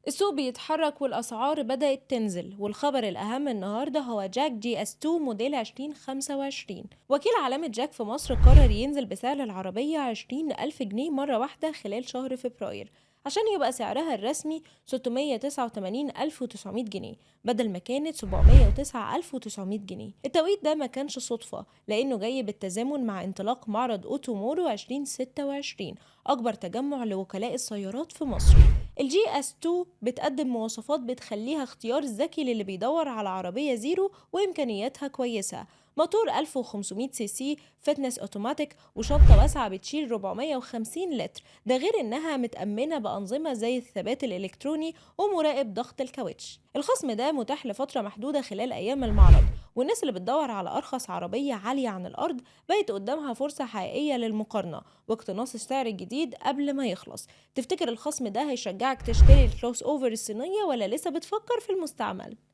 السوق بيتحرك والأسعار بدأت تنزل، والخبر الأهم النهاردة هو جاك جي اس 2 موديل 2025. وكيل علامة جاك في مصر قرر ينزل بسعر العربية 20,000 جنيه مرة واحدة خلال شهر فبراير، عشان يبقى سعرها الرسمي 689,900 جنيه بدل ما كانت 709,900 جنيه. التوقيت ده ما كانش صدفة، لأنه جاي بالتزامن مع انطلاق معرض أوتومورو 2026، أكبر تجمع لوكلاء السيارات في مصر. الجي اس 2 بتقدم مواصفات بتخليها اختيار ذكي للي بيدور على عربية زيرو وإمكانياتها كويسة. موتور 1500 سي سي فتنس اوتوماتيك وشنطة واسعة بتشيل 450 لتر، ده غير انها متأمنة بأنظمة زي الثبات الإلكتروني ومراقب ضغط الكاوتش. الخصم ده متاح لفترة محدودة خلال أيام المعرض، والناس اللي بتدور على أرخص عربية عالية عن الأرض بقت قدامها فرصة حقيقية للمقارنة واقتناص السعر الجديد قبل ما يخلص. تفتكر الخصم ده هيشجعك تشتري الكروس اوفر الصينية ولا لسه بتفكر في المستعمل؟